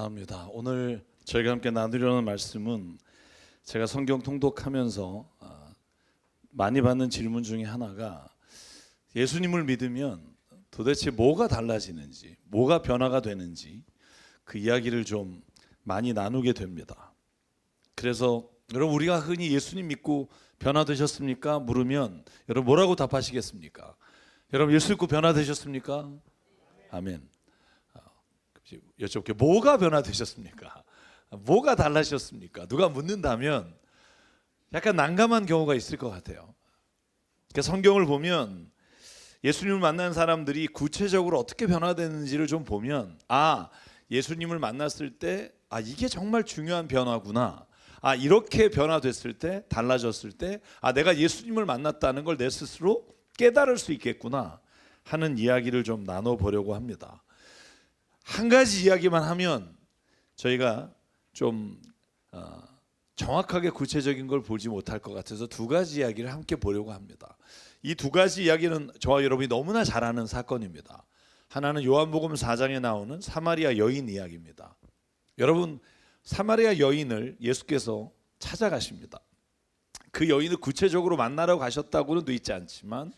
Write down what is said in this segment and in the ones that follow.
합니다. 오늘 저희가 함께 나누려는 말씀은 제가 성경 통독하면서 많이 받는 질문 중에 하나가 예수님을 믿으면 도대체 뭐가 달라지는지, 뭐가 변화가 되는지 그 이야기를 좀 많이 나누게 됩니다. 그래서 여러분, 우리가 흔히 예수님 믿고 변화되셨습니까? 물으면 여러분 뭐라고 답하시겠습니까? 여러분 예수 믿고 변화되셨습니까? 아멘. 여쭤볼게요. 뭐가 변화되셨습니까? 뭐가 달라지셨습니까? 누가 묻는다면 약간 난감한 경우가 있을 것 같아요. 그러니까 성경을 보면 예수님을 만난 사람들이 구체적으로 어떻게 변화되는지를 좀 보면 예수님을 만났을 때 이게 정말 중요한 변화구나. 이렇게 변화됐을 때, 달라졌을 때 내가 예수님을 만났다는 걸 내 스스로 깨달을 수 있겠구나 하는 이야기를 좀 나눠보려고 합니다. 한 가지 이야기만 하면 저희가 좀 정확하게 구체적인 걸 보지 못할 것 같아서 두 가지 이야기를 함께 보려고 합니다. 이 두 가지 이야기는 저와 여러분이 너무나 잘 아는 사건입니다. 하나는 요한복음 4장에 나오는 사마리아 여인 이야기입니다. 여러분, 사마리아 여인을 예수께서 찾아가십니다. 그 여인을 구체적으로 만나러 가셨다고는 돼 있지 않지만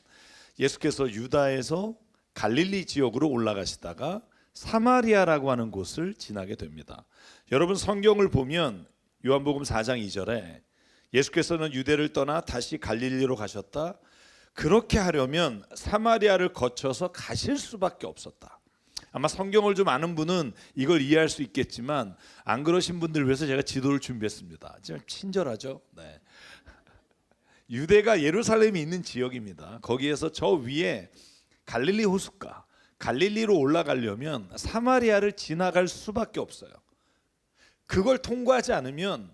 예수께서 유다에서 갈릴리 지역으로 올라가시다가 사마리아라고 하는 곳을 지나게 됩니다. 여러분, 성경을 보면 요한복음 4장 2절에 예수께서는 유대를 떠나 다시 갈릴리로 가셨다. 그렇게 하려면 사마리아를 거쳐서 가실 수밖에 없었다. 아마 성경을 좀 아는 분은 이걸 이해할 수 있겠지만 안 그러신 분들 위해서 제가 지도를 준비했습니다. 좀 친절하죠? 네. 유대가 예루살렘이 있는 지역입니다. 거기에서 저 위에 갈릴리 호숫가, 갈릴리로 올라가려면 사마리아를 지나갈 수밖에 없어요. 그걸 통과하지 않으면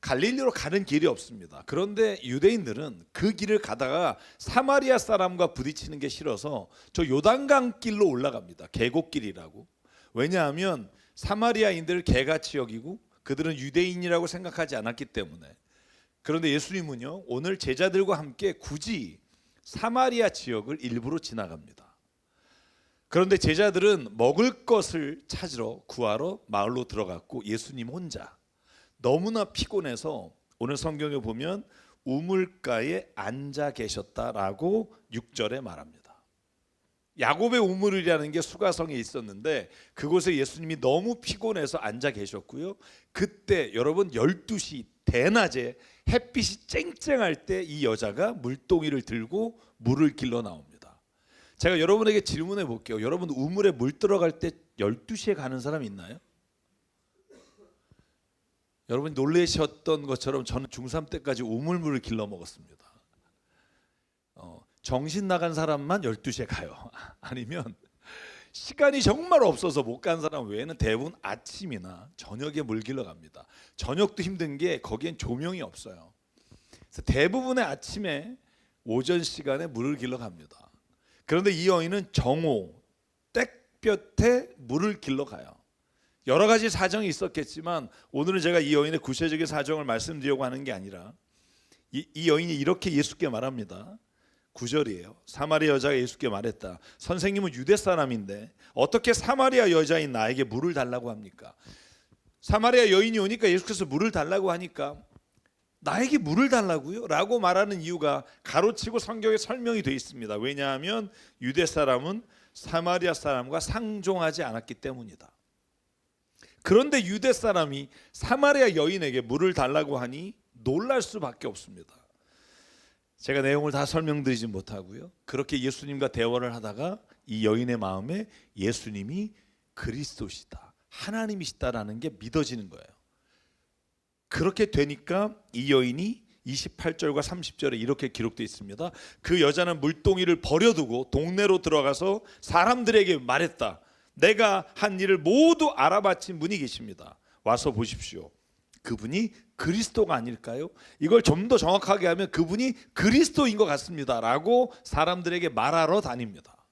갈릴리로 가는 길이 없습니다. 그런데 유대인들은 그 길을 가다가 사마리아 사람과 부딪히는 게 싫어서 저 요단강 길로 올라갑니다. 계곡길이라고. 왜냐하면 사마리아인들을 개같이 여기고 그들은 유대인이라고 생각하지 않았기 때문에. 그런데 예수님은요, 오늘 제자들과 함께 굳이 사마리아 지역을 일부러 지나갑니다. 그런데 제자들은 먹을 것을 찾으러 구하러 마을로 들어갔고 예수님 혼자 너무나 피곤해서 오늘 성경에 보면 우물가에 앉아 계셨다라고 6절에 말합니다. 야곱의 우물이라는 게 수가성에 있었는데 그곳에 예수님이 너무 피곤해서 앉아 계셨고요. 그때 여러분 12시 대낮에 햇빛이 쨍쨍할 때 이 여자가 물동이를 들고 물을 길러 나옵니다. 제가 여러분에게 질문해 볼게요. 여러분 우물에 물 들어갈 때 12시에 가는 사람 있나요? 여러분이 놀라셨던 것처럼 저는 중3 때까지 우물물을 길러 먹었습니다. 정신 나간 사람만 12시에 가요. 아니면 시간이 정말 없어서 못 간 사람 외에는 대부분 아침이나 저녁에 물 길러 갑니다. 저녁도 힘든 게 거기엔 조명이 없어요. 그래서 대부분의 아침에 오전 시간에 물을 길러 갑니다. 그런데 이 여인은 정오, 땡볕에 물을 길러 가요. 여러 가지 사정이 있었겠지만 오늘은 제가 이 여인의 구체적인 사정을 말씀드리려고 하는 게 아니라 이 여인이 이렇게 예수께 말합니다. 9절이에요. 사마리아 여자가 예수께 말했다. 선생님은 유대 사람인데 어떻게 사마리아 여자인 나에게 물을 달라고 합니까? 사마리아 여인이 오니까 예수께서 물을 달라고 하니까 나에게 물을 달라고요? 라고 말하는 이유가 가로치고 성경에 설명이 되어 있습니다. 왜냐하면 유대 사람은 사마리아 사람과 상종하지 않았기 때문이다. 그런데 유대 사람이 사마리아 여인에게 물을 달라고 하니 놀랄 수밖에 없습니다. 제가 내용을 다 설명드리지 못하고요. 그렇게 예수님과 대화를 하다가 이 여인의 마음에 예수님이 그리스도시다, 하나님이시다라는 게 믿어지는 거예요. 그렇게 되니까 이 여인이 28절과 30절에 이렇게 기록되어 있습니다. 그 여자는 물동이를 버려두고 동네로 들어가서 사람들에게 말했다. 내가 한 일을 모두 알아바친 분이 계십니다. 와서 보십시오. 그분이 그리스도가 아닐까요? 이걸 좀 더 정확하게 하면 그분이 그리스도인 것 같습니다 라고 사람들에게 말하러 다닙니다.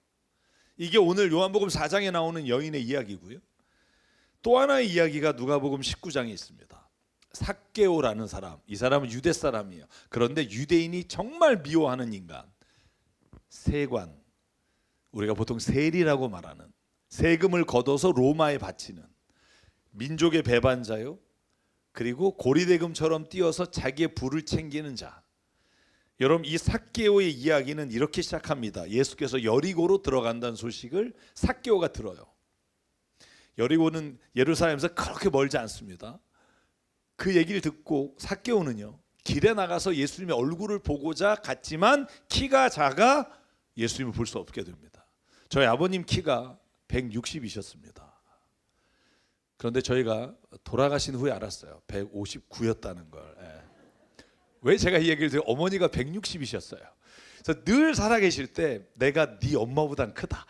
이게 오늘 요한복음 4장에 나오는 여인의 이야기고요. 또 하나의 이야기가 누가복음 19장에 있습니다. 삭개오라는 사람, 이 사람은 유대 사람이에요. 그런데 유대인이 정말 미워하는 인간, 세관, 우리가 보통 세리라고 말하는 세금을 걷어서 로마에 바치는 민족의 배반자요, 그리고 고리대금처럼 뛰어서 자기의 부를 챙기는 자. 여러분, 이 삭개오의 이야기는 이렇게 시작합니다. 예수께서 여리고로 들어간다는 소식을 삭개오가 들어요. 여리고는 예루살렘에서 그렇게 멀지 않습니다. 그 얘기를 듣고 삭개오는요, 길에 나가서 예수님의 얼굴을 보고자 갔지만 키가 작아 예수님을 볼 수 없게 됩니다. 저희 아버님 키가 160이셨습니다. 그런데 저희가 돌아가신 후에 알았어요. 159였다는 걸. 왜 제가 이 얘기를 드려요? 어머니가 160이셨어요. 그래서 늘 살아계실 때 내가 네 엄마보단 크다.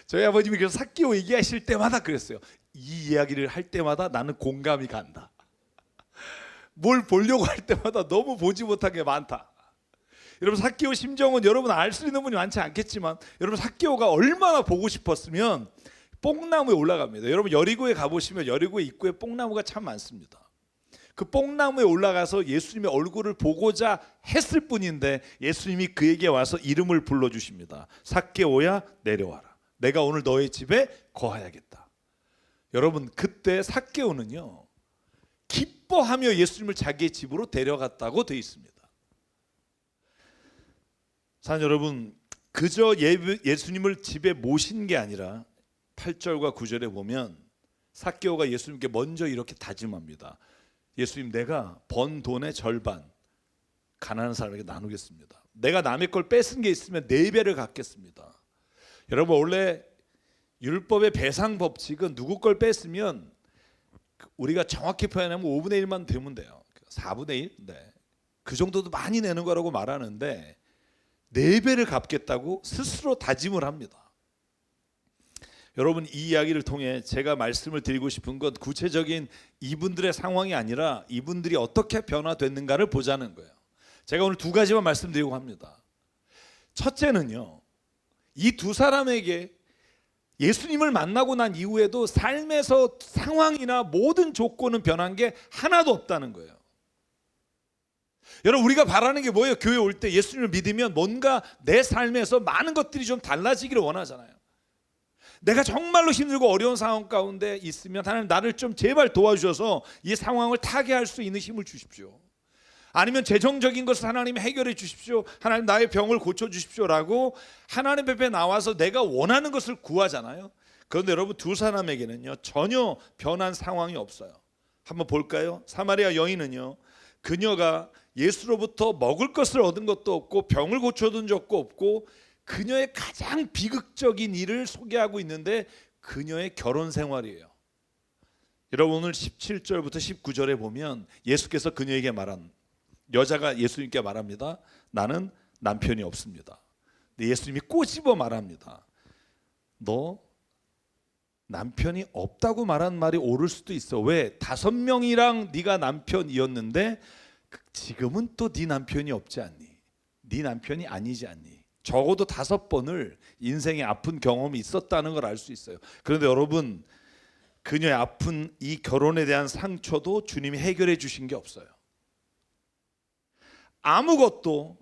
저희 아버님이 그래서 삭개오 얘기하실 때마다 그랬어요. 이 이야기를 할 때마다 나는 공감이 간다. 뭘 보려고 할 때마다 너무 보지 못한 게 많다. 여러분, 삭개오 심정은 여러분 알 수 있는 분이 많지 않겠지만, 여러분 삭개오가 얼마나 보고 싶었으면 뽕나무에 올라갑니다. 여러분 여리고에 가보시면 여리고 입구에 뽕나무가 참 많습니다. 그 뽕나무에 올라가서 예수님의 얼굴을 보고자 했을 뿐인데 예수님이 그에게 와서 이름을 불러주십니다. 삭개오야, 내려와라. 내가 오늘 너의 집에 거하야겠다. 여러분, 그때 삭개오는요, 기뻐하며 예수님을 자기의 집으로 데려갔다고 되어 있습니다. 사랑 여러분, 그저 예수님을 집에 모신 게 아니라 8절과 9절에 보면 삭개오가 예수님께 먼저 이렇게 다짐합니다. 예수님, 내가 번 돈의 절반 가난한 사람에게 나누겠습니다. 내가 남의 걸 뺏은 게 있으면 4배를 갚겠습니다. 여러분, 원래 율법의 배상 법칙은 누구 걸 뺏으면 우리가 정확히 표현하면 5분의 1만 되면 돼요. 4분의 1? 네. 그 정도도 많이 내는 거라고 말하는데 4배를 갚겠다고 스스로 다짐을 합니다. 여러분, 이 이야기를 통해 제가 말씀을 드리고 싶은 건 구체적인 이분들의 상황이 아니라 이분들이 어떻게 변화됐는가를 보자는 거예요. 제가 오늘 2가지만 말씀드리고 합니다. 첫째는요, 이 2 사람에게 예수님을 만나고 난 이후에도 삶에서 상황이나 모든 조건은 변한 게 하나도 없다는 거예요. 여러분, 우리가 바라는 게 뭐예요? 교회 올 때 예수님을 믿으면 뭔가 내 삶에서 많은 것들이 좀 달라지기를 원하잖아요. 내가 정말로 힘들고 어려운 상황 가운데 있으면 하나님, 나를 좀 제발 도와주셔서 이 상황을 타개할 수 있는 힘을 주십시오. 아니면 재정적인 것을 하나님 해결해 주십시오. 하나님, 나의 병을 고쳐주십시오라고 하나님 앞에 나와서 내가 원하는 것을 구하잖아요. 그런데 여러분, 2 사람에게는요, 전혀 변한 상황이 없어요. 한번 볼까요? 사마리아 여인은요, 그녀가 예수로부터 먹을 것을 얻은 것도 없고 병을 고쳐둔 적도 없고 그녀의 가장 비극적인 일을 소개하고 있는데 그녀의 결혼 생활이에요. 여러분, 오늘 17절부터 19절에 보면 예수께서 그녀에게 말한, 여자가 예수님께 말합니다. 나는 남편이 없습니다. 근데 예수님이 꼬집어 말합니다. 너 남편이 없다고 말한 말이 옳을 수도 있어. 왜? 5명이랑 네가 남편이었는데 지금은 또 네 남편이 없지 않니? 네 남편이 아니지 않니? 적어도 5번을 인생의 아픈 경험이 있었다는 걸 알 수 있어요. 그런데 여러분, 그녀의 아픈 이 결혼에 대한 상처도 주님이 해결해 주신 게 없어요. 아무것도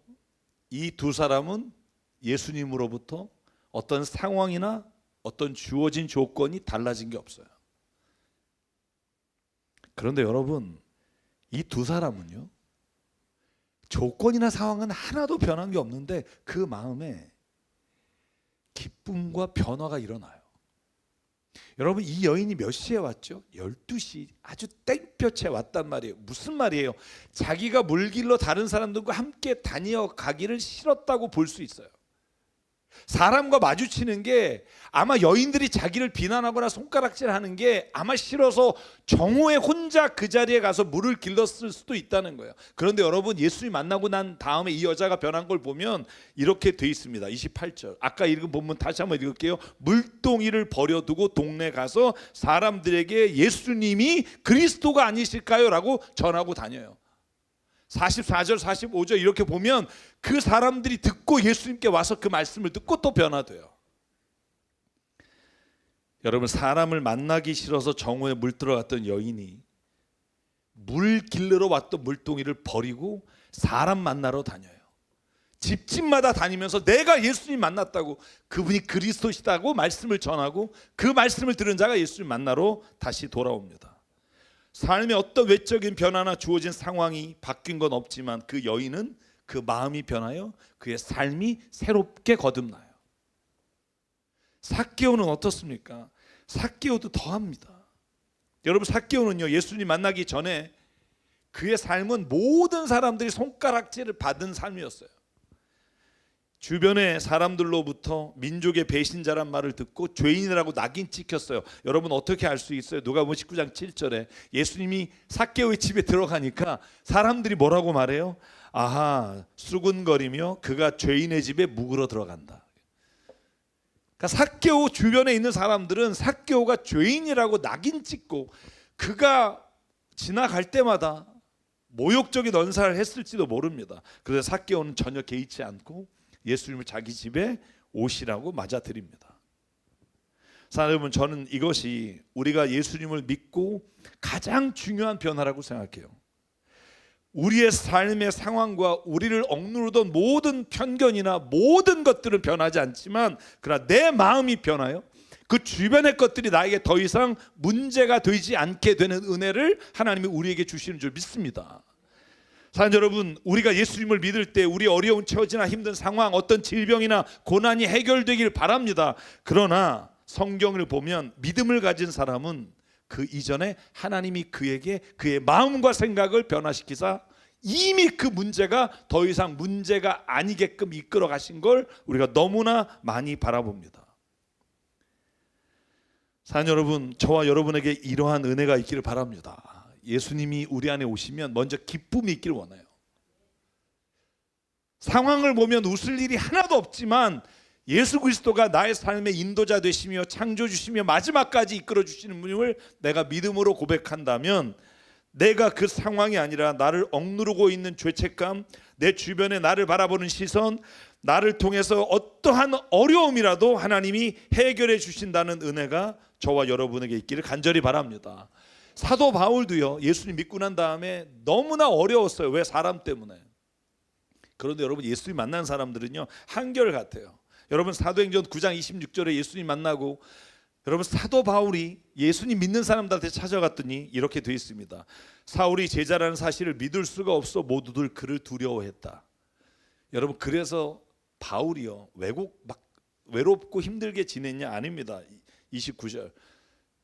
이 2 사람은 예수님으로부터 어떤 상황이나 어떤 주어진 조건이 달라진 게 없어요. 그런데 여러분, 이 2 사람은요, 조건이나 상황은 하나도 변한 게 없는데 그 마음에 기쁨과 변화가 일어나요. 여러분, 이 여인이 몇 시에 왔죠? 12시 아주 땡볕에 왔단 말이에요. 무슨 말이에요? 자기가 물길로 다른 사람들과 함께 다녀가기를 싫었다고 볼 수 있어요. 사람과 마주치는 게 아마 여인들이 자기를 비난하거나 손가락질하는 게 아마 싫어서 정오에 혼자 그 자리에 가서 물을 길렀을 수도 있다는 거예요. 그런데 여러분, 예수님 만나고 난 다음에 이 여자가 변한 걸 보면 이렇게 돼 있습니다. 28절 아까 읽은 본문 다시 한번 읽을게요. 물동이를 버려두고 동네 가서 사람들에게 예수님이 그리스도가 아니실까요? 라고 전하고 다녀요. 44절 45절 이렇게 보면 그 사람들이 듣고 예수님께 와서 그 말씀을 듣고 또 변화돼요. 여러분, 사람을 만나기 싫어서 정오에 물 들어갔던 여인이 물 길르러 왔던 물동이를 버리고 사람 만나러 다녀요. 집집마다 다니면서 내가 예수님 만났다고, 그분이 그리스도시다고 말씀을 전하고 그 말씀을 들은 자가 예수님 만나러 다시 돌아옵니다. 삶의 어떤 외적인 변화나 주어진 상황이 바뀐 건 없지만 그 여인은 그 마음이 변하여 그의 삶이 새롭게 거듭나요. 삭개오는 어떻습니까? 삭개오도 더합니다. 여러분, 삭개오는요, 예수님 만나기 전에 그의 삶은 모든 사람들이 손가락질을 받은 삶이었어요. 주변의 사람들로부터 민족의 배신자란 말을 듣고 죄인이라고 낙인 찍혔어요. 여러분 어떻게 알 수 있어요? 누가복음 19장 7절에 예수님이 삭개오의 집에 들어가니까 사람들이 뭐라고 말해요? 아하, 수군거리며 그가 죄인의 집에 묵으러 들어간다. 그러니까 삭개오 주변에 있는 사람들은 삭개오가 죄인이라고 낙인 찍고 그가 지나갈 때마다 모욕적인 언사를 했을지도 모릅니다. 그래서 삭개오는 전혀 개의치 않고 예수님을 자기 집에 오시라고 맞아들입니다. 사랑하는 여러분, 저는 이것이 우리가 예수님을 믿고 가장 중요한 변화라고 생각해요. 우리의 삶의 상황과 우리를 억누르던 모든 편견이나 모든 것들은 변하지 않지만 그러나 내 마음이 변하여 그 주변의 것들이 나에게 더 이상 문제가 되지 않게 되는 은혜를 하나님이 우리에게 주시는 줄 믿습니다. 사랑하는 여러분, 우리가 예수님을 믿을 때 우리 어려운 처지나 힘든 상황, 어떤 질병이나 고난이 해결되길 바랍니다. 그러나 성경을 보면 믿음을 가진 사람은 그 이전에 하나님이 그에게 그의 마음과 생각을 변화시키사 이미 그 문제가 더 이상 문제가 아니게끔 이끌어 가신 걸 우리가 너무나 많이 바라봅니다. 사랑하는 여러분, 저와 여러분에게 이러한 은혜가 있기를 바랍니다. 예수님이 우리 안에 오시면 먼저 기쁨이 있기를 원해요. 상황을 보면 웃을 일이 하나도 없지만 예수 그리스도가 나의 삶의 인도자 되시며 창조주시며 마지막까지 이끌어 주시는 분임을 내가 믿음으로 고백한다면 내가 그 상황이 아니라 나를 억누르고 있는 죄책감, 내 주변에 나를 바라보는 시선, 나를 통해서 어떠한 어려움이라도 하나님이 해결해 주신다는 은혜가 저와 여러분에게 있기를 간절히 바랍니다. 사도 바울도요, 예수님 믿고 난 다음에 너무나 어려웠어요. 왜? 사람 때문에. 그런데 여러분, 예수님 만난 사람들은요 한결같아요. 여러분, 사도행전 9장 26절에 예수님 만나고 여러분, 사도 바울이 예수님 믿는 사람들한테 찾아갔더니 이렇게 되어 있습니다. 사울이 제자라는 사실을 믿을 수가 없어 모두들 그를 두려워했다. 여러분, 그래서 바울이요 외롭고 힘들게 지냈냐? 아닙니다. 29절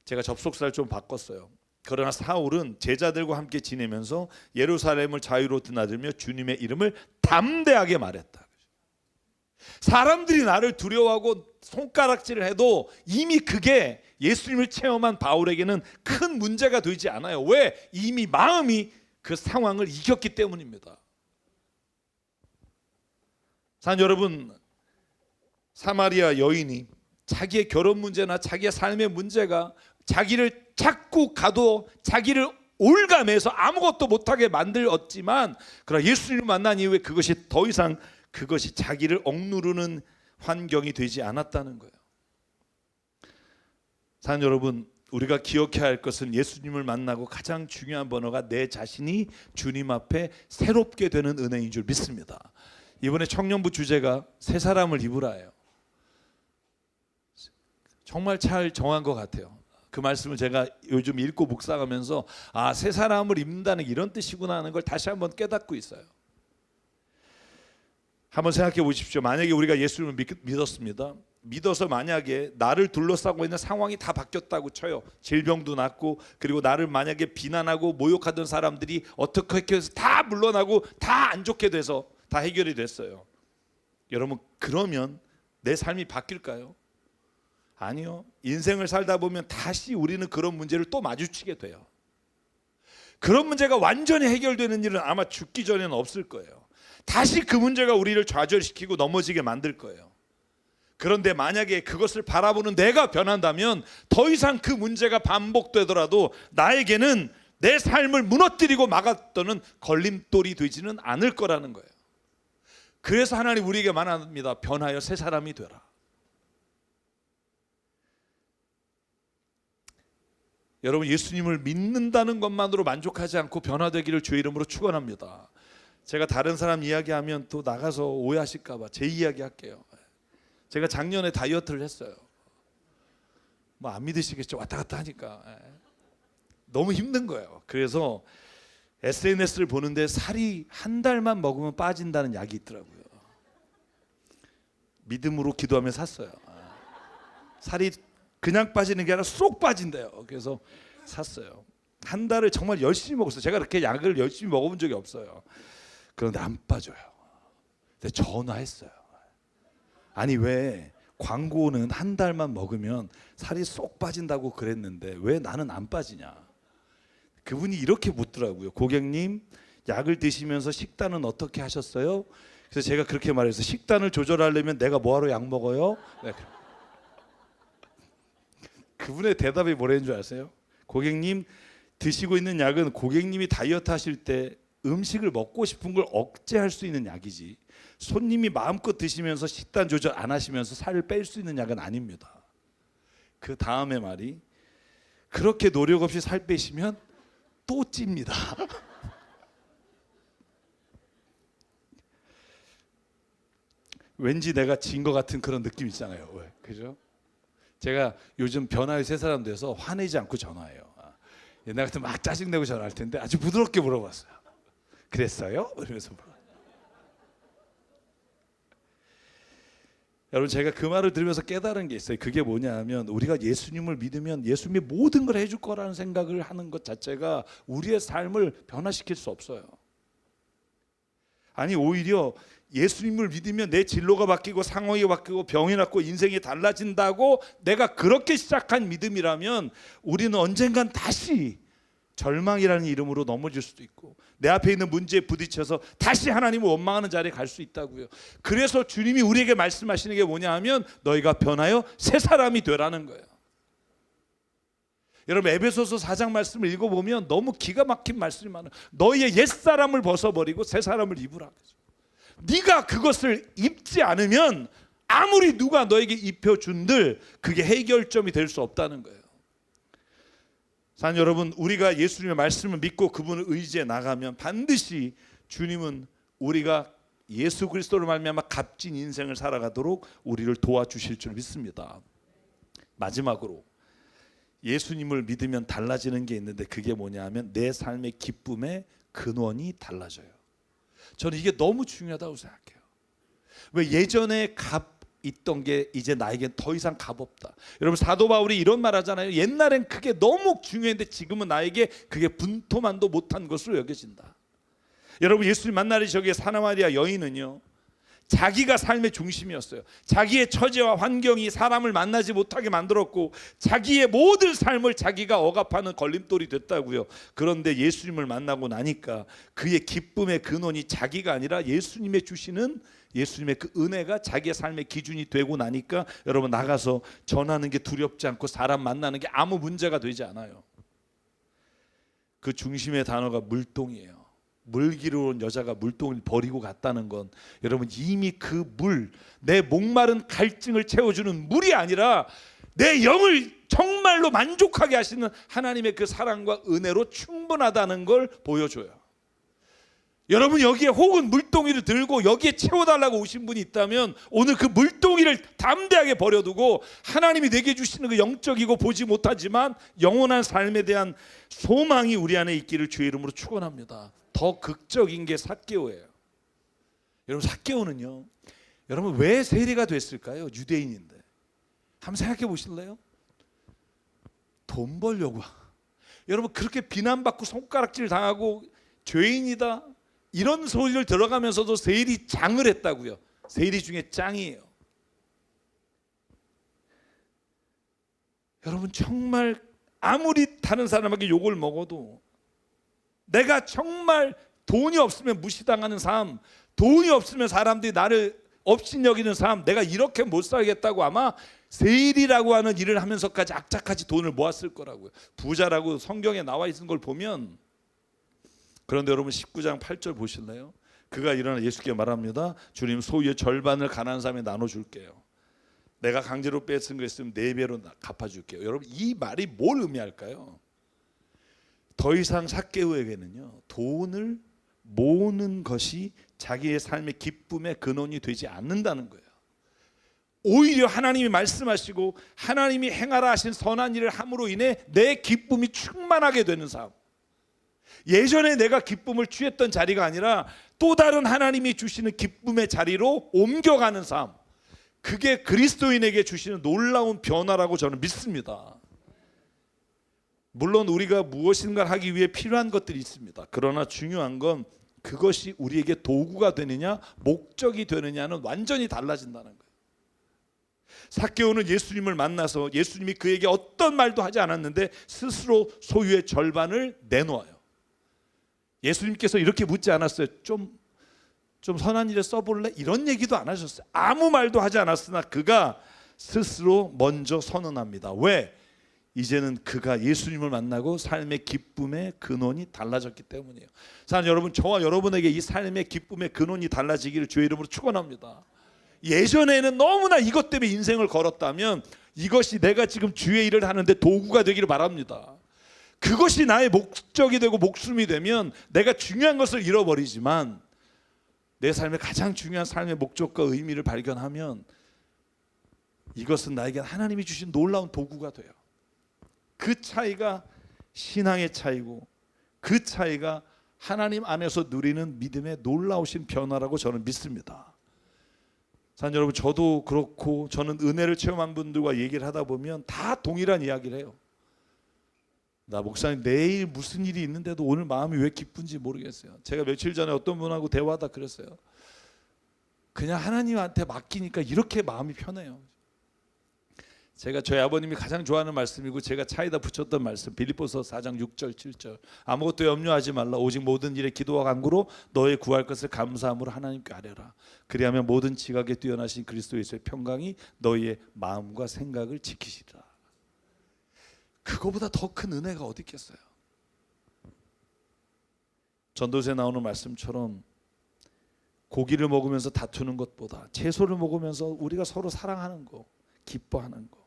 제가 접속사를 좀 바꿨어요. 그러나 사울은 제자들과 함께 지내면서 예루살렘을 자유로 드나들며 주님의 이름을 담대하게 말했다. 사람들이 나를 두려워하고 손가락질을 해도 이미 그게 예수님을 체험한 바울에게는 큰 문제가 되지 않아요. 왜? 이미 마음이 그 상황을 이겼기 때문입니다. 사랑하는 여러분, 사마리아 여인이 자기의 결혼 문제나 자기의 삶의 문제가 자기를 자꾸 가도 자기를 올가매서 아무것도 못하게 만들었지만 그러나 예수님을 만난 이후에 그것이 더 이상 그것이 자기를 억누르는 환경이 되지 않았다는 거예요. 사랑하는 여러분, 우리가 기억해야 할 것은 예수님을 만나고 가장 중요한 번호가 내 자신이 주님 앞에 새롭게 되는 은혜인 줄 믿습니다. 이번에 청년부 주제가 새 사람을 입으라예요. 정말 잘 정한 것 같아요. 그 말씀을 제가 요즘 읽고 묵상하면서 새 사람을 입는다는 이런 뜻이구나 하는 걸 다시 한번 깨닫고 있어요. 한번 생각해 보십시오. 만약에 우리가 예수님을 믿었습니다. 믿어서 만약에 나를 둘러싸고 있는 상황이 다 바뀌었다고 쳐요. 질병도 낫고 그리고 나를 만약에 비난하고 모욕하던 사람들이 어떻게 해서 다 물러나고 다 안 좋게 돼서 다 해결이 됐어요. 여러분, 그러면 내 삶이 바뀔까요? 아니요. 인생을 살다 보면 다시 우리는 그런 문제를 또 마주치게 돼요. 그런 문제가 완전히 해결되는 일은 아마 죽기 전에는 없을 거예요. 다시 그 문제가 우리를 좌절시키고 넘어지게 만들 거예요. 그런데 만약에 그것을 바라보는 내가 변한다면 더 이상 그 문제가 반복되더라도 나에게는 내 삶을 무너뜨리고 막았던 걸림돌이 되지는 않을 거라는 거예요. 그래서 하나님 우리에게 말합니다. 변하여 새 사람이 되라. 여러분, 예수님을 믿는다는 것만으로 만족하지 않고 변화되기를 주의 이름으로 축원합니다. 제가 다른 사람 이야기하면 또 나가서 오해하실까 봐 제 이야기 할게요. 제가 작년에 다이어트를 했어요. 뭐 안 믿으시겠죠. 왔다 갔다 하니까 너무 힘든 거예요. 그래서 SNS를 보는데 살이 한 달만 먹으면 빠진다는 약이 있더라고요. 믿음으로 기도하며 샀어요. 살이 그냥 빠지는 게 아니라 쏙 빠진대요. 그래서 샀어요. 한 달을 정말 열심히 먹었어요. 제가 그렇게 약을 열심히 먹어본 적이 없어요. 그런데 안 빠져요. 근데 전화했어요. 아니 왜 광고는 한 달만 먹으면 살이 쏙 빠진다고 그랬는데 왜 나는 안 빠지냐. 그분이 이렇게 묻더라고요. 고객님, 약을 드시면서 식단은 어떻게 하셨어요? 그래서 제가 그렇게 말해서 식단을 조절하려면 내가 뭐하러 약 먹어요? 네. 그분의 대답이 뭐라는 줄 아세요? 고객님, 드시고 있는 약은 고객님이 다이어트 하실 때 음식을 먹고 싶은 걸 억제할 수 있는 약이지, 손님이 마음껏 드시면서 식단 조절 안 하시면서 살을 뺄 수 있는 약은 아닙니다. 그 다음에 말이, 그렇게 노력 없이 살 빼시면 또 찝니다. 왠지 내가 진 것 같은 그런 느낌 있잖아요. 왜? 그죠? 제가 요즘 변화의 새 사람 돼서 화내지 않고 전화해요. 옛날 같으면 막 짜증내고 전화할 텐데 아주 부드럽게 물어봤어요. 그랬어요? 이러면서 여러분, 제가 그 말을 들으면서 깨달은 게 있어요. 그게 뭐냐 하면, 우리가 예수님을 믿으면 예수님이 모든 걸 해줄 거라는 생각을 하는 것 자체가 우리의 삶을 변화시킬 수 없어요. 아니 오히려 예수님을 믿으면 내 진로가 바뀌고 상황이 바뀌고 병이 낫고 인생이 달라진다고 내가 그렇게 시작한 믿음이라면 우리는 언젠간 다시 절망이라는 이름으로 넘어질 수도 있고 내 앞에 있는 문제에 부딪혀서 다시 하나님을 원망하는 자리에 갈 수 있다고요. 그래서 주님이 우리에게 말씀하시는 게 뭐냐 하면, 너희가 변하여 새 사람이 되라는 거예요. 여러분, 에베소서 4장 말씀을 읽어보면 너무 기가 막힌 말씀이 많아요. 너희의 옛사람을 벗어버리고 새 사람을 입으라. 네가 그것을 입지 않으면 아무리 누가 너에게 입혀준들 그게 해결점이 될 수 없다는 거예요. 사랑하는 여러분, 우리가 예수님의 말씀을 믿고 그분을 의지해 나가면 반드시 주님은 우리가 예수 그리스도로 말미암아 값진 인생을 살아가도록 우리를 도와주실 줄 믿습니다. 마지막으로, 예수님을 믿으면 달라지는 게 있는데 그게 뭐냐 하면 내 삶의 기쁨의 근원이 달라져요. 저는 이게 너무 중요하다고 생각해요. 왜? 예전에 값 있던 게 이제 나에겐 더 이상 값 없다. 여러분, 사도 바울이 이런 말 하잖아요. 옛날엔 그게 너무 중요했는데 지금은 나에게 그게 분토만도 못한 것으로 여겨진다. 여러분, 예수님 만나는 저기에 사마리아 여인은요, 자기가 삶의 중심이었어요. 자기의 처지와 환경이 사람을 만나지 못하게 만들었고 자기의 모든 삶을 자기가 억압하는 걸림돌이 됐다고요. 그런데 예수님을 만나고 나니까 그의 기쁨의 근원이 자기가 아니라 예수님의 주시는 예수님의 그 은혜가 자기의 삶의 기준이 되고 나니까 여러분, 나가서 전하는 게 두렵지 않고 사람 만나는 게 아무 문제가 되지 않아요. 그 중심의 단어가 물동이에요. 물기로 온 여자가 물동을 버리고 갔다는 건 여러분, 이미 그 물, 내 목마른 갈증을 채워주는 물이 아니라 내 영을 정말로 만족하게 하시는 하나님의 그 사랑과 은혜로 충분하다는 걸 보여줘요. 여러분, 여기에 혹은 물동이를 들고 여기에 채워달라고 오신 분이 있다면 오늘 그 물동이를 담대하게 버려두고 하나님이 내게 주시는 그 영적이고 보지 못하지만 영원한 삶에 대한 소망이 우리 안에 있기를 주의 이름으로 축원합니다. 더 극적인 게 삭개오예요. 여러분, 삭개오는요, 여러분 왜 세리가 됐을까요? 유대인인데. 한번 생각해 보실래요? 돈 벌려고. 여러분, 그렇게 비난받고 손가락질 당하고 죄인이다 이런 소리를 들어가면서도 세리 장을 했다고요. 세리 중에 짱이에요. 여러분, 정말 아무리 다른 사람에게 욕을 먹어도 내가 정말 돈이 없으면 무시당하는 삶, 돈이 없으면 사람들이 나를 업신여기는 삶, 내가 이렇게 못 살겠다고 아마 세일이라고 하는 일을 하면서까지 악착같이 돈을 모았을 거라고요. 부자라고 성경에 나와 있는 걸 보면. 그런데 여러분, 19장 8절 보실래요? 그가 일어나 예수께 말합니다. 주님, 소유의 절반을 가난한 사람에 나눠줄게요. 내가 강제로 뺏은 거 있으면 4배로 갚아줄게요. 여러분, 이 말이 뭘 의미할까요? 더 이상 삭개오에게는요, 돈을 모으는 것이 자기의 삶의 기쁨의 근원이 되지 않는다는 거예요. 오히려 하나님이 말씀하시고 하나님이 행하라 하신 선한 일을 함으로 인해 내 기쁨이 충만하게 되는 삶. 예전에 내가 기쁨을 취했던 자리가 아니라 또 다른 하나님이 주시는 기쁨의 자리로 옮겨가는 삶. 그게 그리스도인에게 주시는 놀라운 변화라고 저는 믿습니다. 물론 우리가 무엇인가를 하기 위해 필요한 것들이 있습니다. 그러나 중요한 건 그것이 우리에게 도구가 되느냐 목적이 되느냐는 완전히 달라진다는 거예요. 삭개오는 예수님을 만나서 예수님이 그에게 어떤 말도 하지 않았는데 스스로 소유의 절반을 내놓아요. 예수님께서 이렇게 묻지 않았어요. 좀 선한 일에 써볼래? 이런 얘기도 안 하셨어요. 아무 말도 하지 않았으나 그가 스스로 먼저 선언합니다. 왜? 이제는 그가 예수님을 만나고 삶의 기쁨의 근원이 달라졌기 때문이에요. 사랑하는 여러분, 저와 여러분에게 이 삶의 기쁨의 근원이 달라지기를 주의 이름으로 축원합니다. 예전에는 너무나 이것 때문에 인생을 걸었다면 이것이 내가 지금 주의 일을 하는데 도구가 되기를 바랍니다. 그것이 나의 목적이 되고 목숨이 되면 내가 중요한 것을 잃어버리지만 내 삶의 가장 중요한 삶의 목적과 의미를 발견하면 이것은 나에게 하나님이 주신 놀라운 도구가 돼요. 그 차이가 신앙의 차이고 그 차이가 하나님 안에서 누리는 믿음의 놀라우신 변화라고 저는 믿습니다. 사랑하는 여러분, 저도 그렇고 저는 은혜를 체험한 분들과 얘기를 하다 보면 다 동일한 이야기를 해요. 나 목사님 내일 무슨 일이 있는데도 오늘 마음이 왜 기쁜지 모르겠어요. 제가 며칠 전에 어떤 분하고 대화하다 그랬어요. 그냥 하나님한테 맡기니까 이렇게 마음이 편해요. 제가 저희 아버님이 가장 좋아하는 말씀이고 제가 차에다 붙였던 말씀, 빌립보서 4장 6절 7절. 아무것도 염려하지 말라. 오직 모든 일에 기도와 간구로 너의 구할 것을 감사함으로 하나님께 아뢰라. 그리하면 모든 지각에 뛰어나신 그리스도 예수의 평강이 너희의 마음과 생각을 지키시리라. 그거보다 더 큰 은혜가 어디 있겠어요? 전도서에 나오는 말씀처럼 고기를 먹으면서 다투는 것보다 채소를 먹으면서 우리가 서로 사랑하는 거, 기뻐하는 거.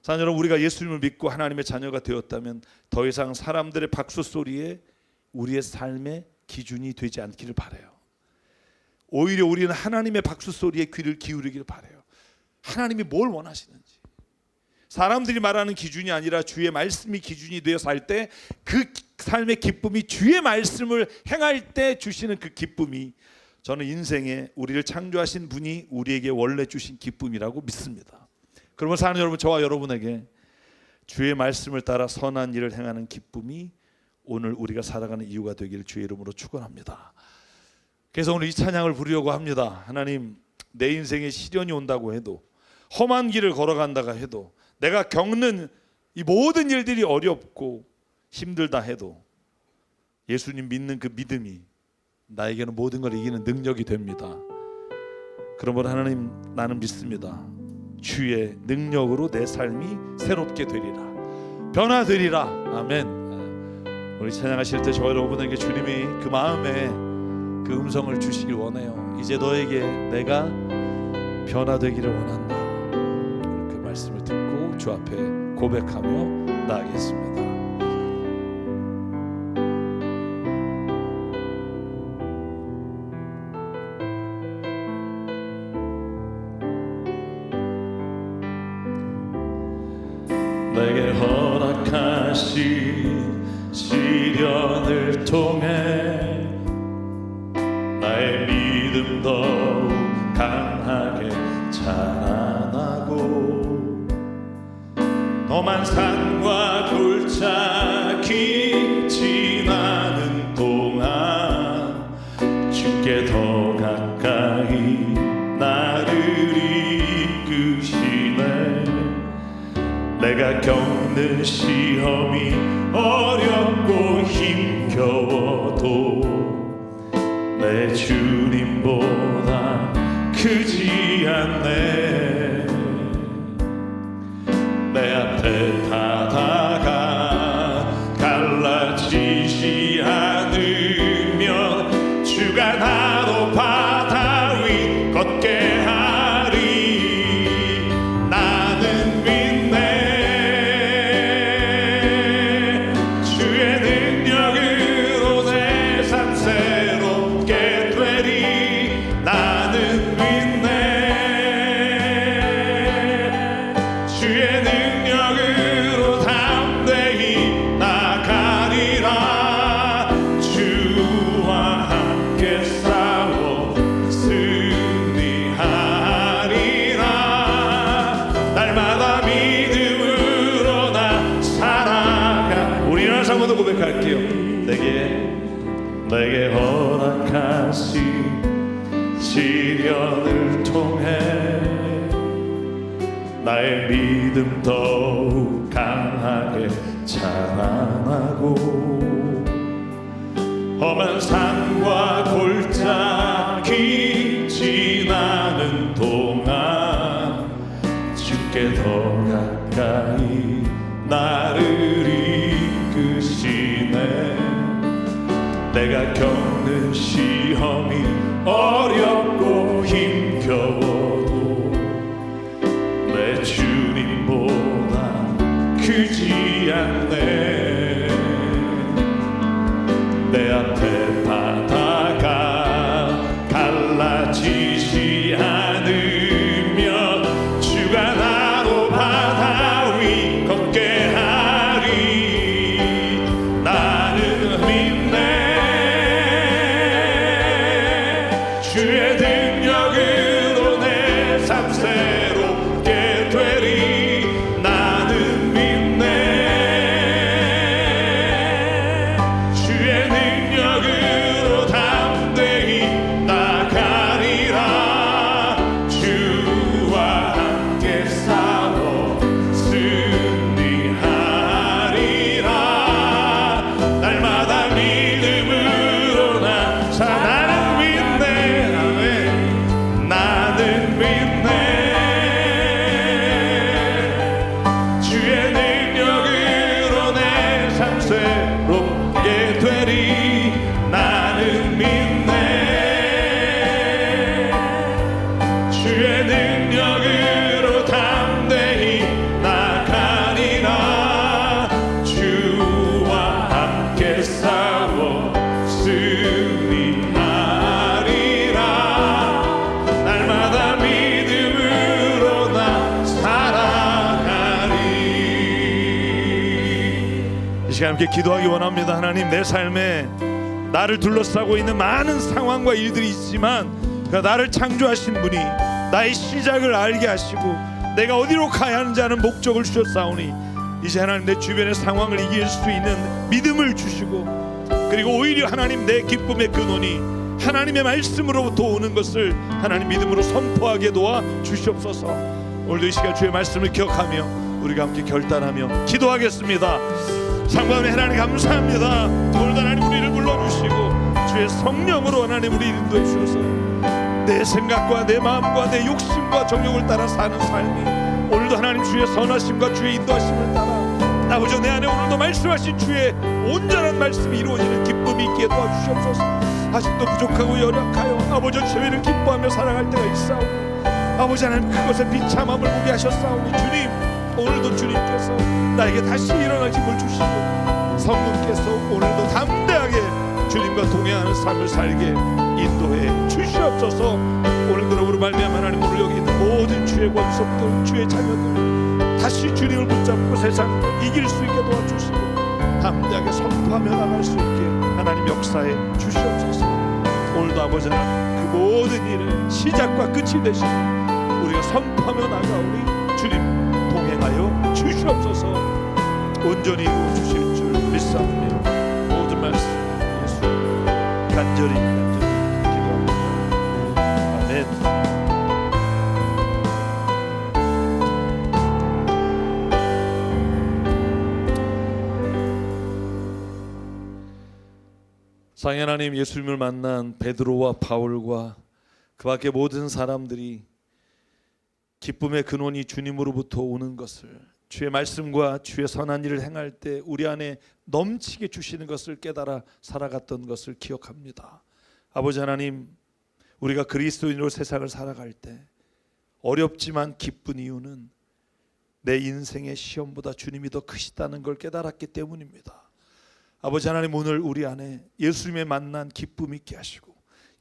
사랑하는 여러분, 우리가 예수님을 믿고 하나님의 자녀가 되었다면 더 이상 사람들의 박수 소리에 우리의 삶의 기준이 되지 않기를 바라요. 오히려 우리는 하나님의 박수 소리에 귀를 기울이기를 바라요. 하나님이 뭘 원하시는지. 사람들이 말하는 기준이 아니라 주의 말씀이 기준이 되어 살 때 그 삶의 기쁨이 주의 말씀을 행할 때 주시는 그 기쁨이 저는 인생에 우리를 창조하신 분이 우리에게 원래 주신 기쁨이라고 믿습니다. 그러면 사랑하는 여러분, 저와 여러분에게 주의 말씀을 따라 선한 일을 행하는 기쁨이 오늘 우리가 살아가는 이유가 되기를 주의 이름으로 축원합니다. 그래서 오늘 이 찬양을 부르려고 합니다. 하나님, 내 인생에 시련이 온다고 해도 험한 길을 걸어간다가 해도 내가 겪는 이 모든 일들이 어렵고 힘들다 해도 예수님 믿는 그 믿음이 나에게는 모든 걸 이기는 능력이 됩니다. 그러므로 하나님, 나는 믿습니다. 주의 능력으로 내 삶이 새롭게 되리라, 변화되리라. 아멘. 우리 찬양하실 때 저 여러분에게 주님이 그 마음에 그 음성을 주시길 원해요. 이제 너에게 내가 변화되기를 원한다. 그 말씀을 듣고 주 앞에 고백하며 나아가겠습니다. 내게 허락하신 시련을 통해 나의 믿음 더욱 강하게 자라나고 험한 산과 골짜기 지나는 동안 주께 더 가까이 나를 이끄시네. 내가 겪는 시험이 어렵고 힘겨워도 내 주님보다 크지 않네. 내 앞에 바다가 갈라지지 않으면 주가 나로 바다 위 걷게 하리. 나는 믿네. 주의 능력으로 내 삶 새롭게 고백할게요. 내게 허락하신 시련을 통해 나의 믿음 더욱 강하게 자라나고 험한 산과 골짜기 지나는 동안 주께 더 가까이 나를 이끄시네. 내가 겪는 시험이 어렵고 힘겨워도 내 주님보다 크지 않네. 내 앞에 바다가 갈라지지 않으면 주가 나로 바다 위 걷게 하리. 나는 믿네. 주의 능력으로 내 삶 새롭게 되리. 나는 믿네. 주의 능력으로 담대히 나가리라. 주와 함께 싸워 승리하리라. 날마다 믿음으로 나 나는 믿네. 나는 믿네. 주의 능력으로 내 삶 새롭게 되리. 나는 믿네. 주의 능력으로 담대히 나가리라. 주와 함께 싸워 승리하리라. 날마다 믿음으로 나 살아가리. 이 시간 함께 기도하기 원합니다. 하나님, 내 삶에 나를 둘러싸고 있는 많은 상황과 일들이 있지만 나를 창조하신 분이 나의 시작을 알게 하시고 내가 어디로 가야 하는지 아는 목적을 주셨사오니 이제 하나님 내 주변의 상황을 이길 수 있는 믿음을 주시고 그리고 오히려 하나님 내 기쁨의 근원이 하나님의 말씀으로부터 오는 것을 하나님 믿음으로 선포하게 도와 주시옵소서. 오늘도 이 시간 주의 말씀을 기억하며 우리가 함께 결단하며 기도하겠습니다. 상관의 하나님 감사합니다. 오늘도 하나님 우리를 불러주시고 주의 성령으로 하나님 우리 인도해 주셔서 내 생각과 내 마음과 내 욕심과 정욕을 따라 사는 삶이 오늘도 하나님 주의 선하심과 주의 인도하심을 따라 아버지 내 안에 오늘도 말씀하신 주의 온전한 말씀이 이루어지는 기쁨이 있게 도와주시옵소서. 아직도 부족하고 연약하여 아버지 죄를 기뻐하며 살아갈 때가 있사오니 아버지 하나님 그것에 비참함을 보게 하셨사오니 주님 오늘도 주님께서 나에게 다시 일어날 힘을 주시고 성령께서 오늘도 담대하게 주님과 동행하는 삶을 살게 인도해 주시옵소서. 오늘 그러므로 말미암아 하나님 오늘 여기 있는 모든 주의 권속들 주의 자녀들 다시 주님을 붙잡고 세상을 이길 수 있게 도와주시고 담대하게 선포하며 나갈 수 있게 하나님 역사해 주시옵소서. 오늘도 아버지 하나님 그 모든 일의 시작과 끝이 되시고 우리가 선포하며 나가오니 주님 동행하여 주시옵소서. 온전히 이루어 주실 줄 믿사오며 모든 말씀 예수 간절히 기도합니다. 아멘. 사랑의 하나님, 예수님을 만난 베드로와 바울과 그 밖에 모든 사람들이 기쁨의 근원이 주님으로부터 오는 것을 주의 말씀과 주의 선한 일을 행할 때 우리 안에 넘치게 주시는 것을 깨달아 살아갔던 것을 기억합니다. 아버지 하나님, 우리가 그리스도인으로 세상을 살아갈 때 어렵지만 기쁜 이유는 내 인생의 시험보다 주님이 더 크시다는 걸 깨달았기 때문입니다. 아버지 하나님, 오늘 우리 안에 예수님의 만난 기쁨이 있게 하시고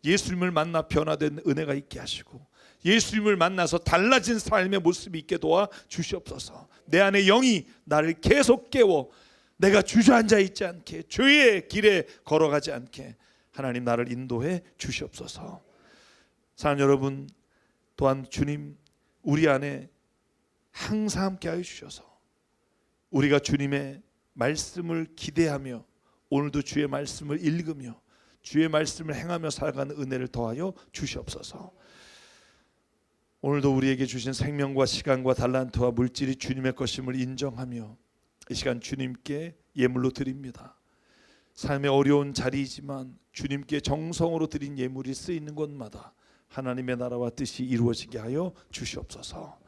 예수님을 만나 변화된 은혜가 있게 하시고 예수님을 만나서 달라진 삶의 모습이 있게 도와 주시옵소서. 내 안에 영이 나를 계속 깨워 내가 주저앉아 있지 않게 죄의 길에 걸어가지 않게 하나님 나를 인도해 주시옵소서. 사랑하는 여러분, 또한 주님 우리 안에 항상 함께 하여 주셔서 우리가 주님의 말씀을 기대하며 오늘도 주의 말씀을 읽으며 주의 말씀을 행하며 살아가는 은혜를 더하여 주시옵소서. 오늘도 우리에게 주신 생명과 시간과 달란트와 물질이 주님의 것임을 인정하며 이 시간 주님께 예물로 드립니다. 삶의 어려운 자리이지만 주님께 정성으로 드린 예물이 쓰이는 곳마다 하나님의 나라와 뜻이 이루어지게 하여 주시옵소서.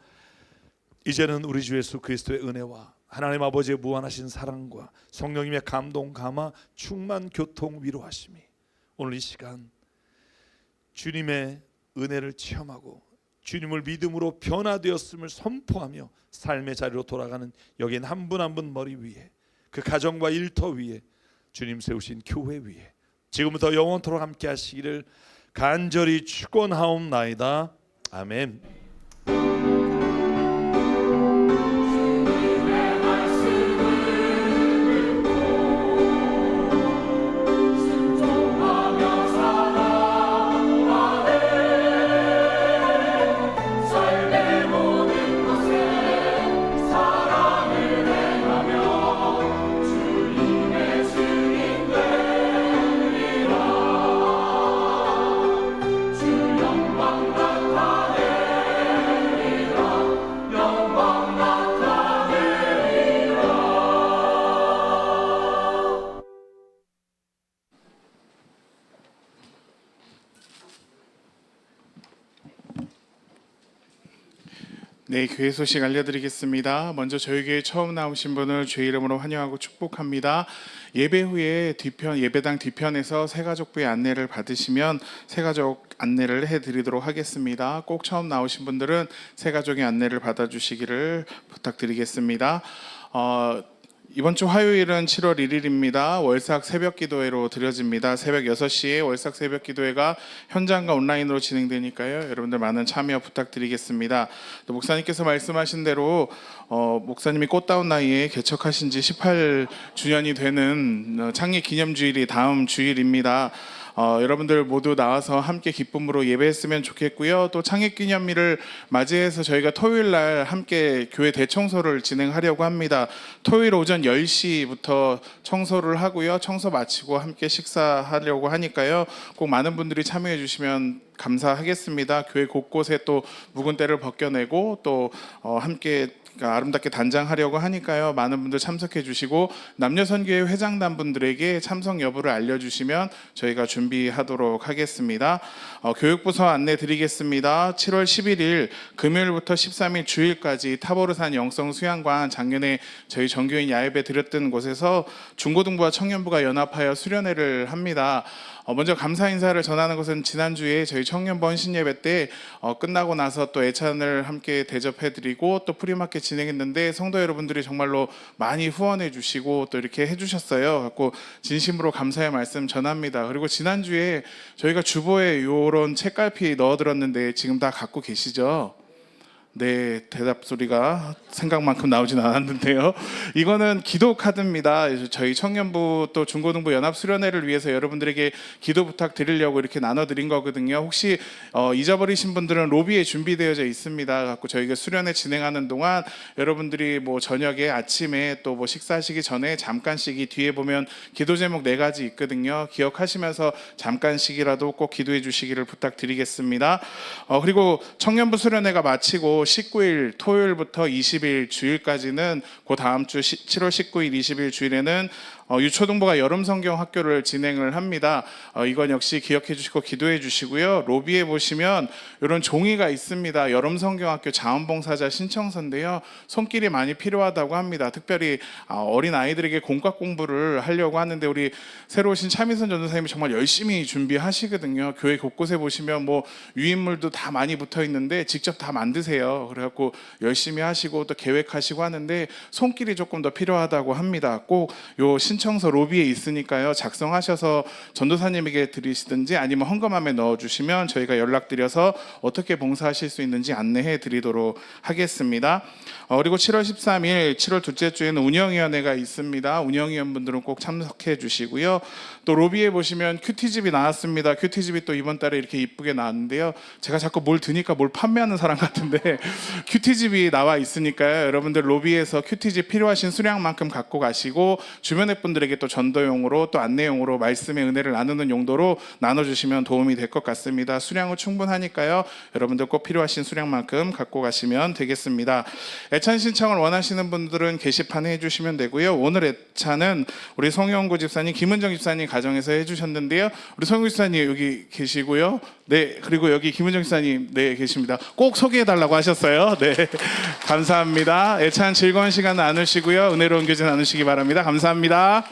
이제는 우리 주 예수 그리스도의 은혜와 하나님 아버지의 무한하신 사랑과 성령님의 감동 감화 충만 교통 위로하심이 오늘 이 시간 주님의 은혜를 체험하고 주님을 믿음으로 변화되었음을 선포하며 삶의 자리로 돌아가는 여긴 한 분 한 분 머리 위에 그 가정과 일터 위에 주님 세우신 교회 위에 지금부터 영원토록 함께 하시기를 간절히 축원하옵나이다. 아멘. 네, 교회 소식 알려드리겠습니다. 먼저 저희 교회 처음 나오신 분을 주의 이름으로 환영하고 축복합니다. 예배 후에 예배당 뒤편에서 새가족부의 안내를 받으시면 새가족 안내를 해드리도록 하겠습니다. 꼭 처음 나오신 분들은 새가족의 안내를 받아주시기를 부탁드리겠습니다. 이번 주 화요일은 7월 1일입니다. 월삭 새벽 기도회로 드려집니다. 새벽 6시에 월삭 새벽 기도회가 현장과 온라인으로 진행되니까요. 여러분들 많은 참여 부탁드리겠습니다. 또 목사님께서 말씀하신 대로 목사님이 꽃다운 나이에 개척하신 지 18주년이 되는 창립 기념주일이 다음 주일입니다. 여러분들 모두 나와서 함께 기쁨으로 예배했으면 좋겠고요. 또 창립기념일을 맞이해서 저희가 토요일 날 함께 교회 대청소를 진행하려고 합니다. 토요일 오전 10시부터 청소를 하고요. 청소 마치고 함께 식사하려고 하니까요. 꼭 많은 분들이 참여해 주시면 감사하겠습니다. 교회 곳곳에 또 묵은 때를 벗겨내고 또 함께 아름답게 단장하려고 하니까요. 많은 분들 참석해 주시고 남녀선교회 회장단 분들에게 참석 여부를 알려주시면 저희가 준비하도록 하겠습니다. 교육부서 안내 드리겠습니다. 7월 11일 금요일부터 13일 주일까지 타보르산 영성수양관 작년에 저희 정교인 야외배 드렸던 곳에서 중고등부와 청년부가 연합하여 수련회를 합니다. 먼저 감사 인사를 전하는 것은 지난주에 저희 청년부 헌신 예배 때 끝나고 나서 또 애찬을 함께 대접해드리고 또 프리마켓 진행했는데 성도 여러분들이 정말로 많이 후원해 주시고 또 이렇게 해주셨어요. 갖고 진심으로 감사의 말씀 전합니다. 그리고 지난주에 저희가 주보에 이런 책갈피 넣어드렸는데 지금 다 갖고 계시죠? 네, 대답 소리가 생각만큼 나오진 않았는데요. 이거는 기도 카드입니다. 저희 청년부 또 중고등부 연합 수련회를 위해서 여러분들에게 기도 부탁드리려고 이렇게 나눠드린 거거든요. 혹시 잊어버리신 분들은 로비에 준비되어져 있습니다. 갖고 저희가 수련회 진행하는 동안 여러분들이 뭐 저녁에 아침에 또 뭐 식사하시기 전에 잠깐씩 이 뒤에 보면 기도 제목 4가지 있거든요. 기억하시면서 잠깐씩이라도 꼭 기도해 주시기를 부탁드리겠습니다. 그리고 청년부 수련회가 마치고 19일 토요일부터 20일 주일까지는 그 다음 주 7월 19일 20일 주일에는 유초등부가 여름 성경 학교를 진행을 합니다. 이건 역시 기억해 주시고 기도해 주시고요. 로비에 보시면 이런 종이가 있습니다. 여름 성경 학교 자원봉사자 신청서인데요. 손길이 많이 필요하다고 합니다. 특별히 어린 아이들에게 공과 공부를 하려고 하는데 우리 새로 오신 차미선 전도사님이 정말 열심히 준비하시거든요. 교회 곳곳에 보시면 뭐 유인물도 다 많이 붙어 있는데 직접 다 만드세요. 그래갖고 열심히 하시고 또 계획하시고 하는데 손길이 조금 더 필요하다고 합니다. 꼭 요 신청서 로비에 있으니까요. 작성하셔서 전도사님에게 드리시든지 아니면 헌금함에 넣어주시면 저희가 연락드려서 어떻게 봉사하실 수 있는지 안내해 드리도록 하겠습니다. 그리고 7월 13일 7월 둘째 주에는 운영위원회가 있습니다. 운영위원분들은 꼭 참석해 주시고요. 또 로비에 보시면 큐티집이 나왔습니다. 큐티집이 또 이번 달에 이렇게 이쁘게 나왔는데요. 제가 자꾸 뭘 드니까 뭘 판매하는 사람 같은데 큐티집이 나와 있으니까요. 여러분들 로비에서 큐티집 필요하신 수량만큼 갖고 가시고 주변의 분들에게 또 전도용으로 또 안내용으로 말씀의 은혜를 나누는 용도로 나눠주시면 도움이 될 것 같습니다. 수량은 충분하니까요. 여러분들 꼭 필요하신 수량만큼 갖고 가시면 되겠습니다. 애찬 신청을 원하시는 분들은 게시판에 해주시면 되고요. 오늘 애찬은 우리 송영구 집사님, 김은정 집사님 가정에서 해주셨는데요. 우리 송영구 집사님 여기 계시고요. 네, 그리고 여기 김은정 집사님 네 계십니다. 꼭 소개해달라고 하셨어요. 네, 감사합니다. 애찬 즐거운 시간 나누시고요. 은혜로운 교제 나누시기 바랍니다. 감사합니다.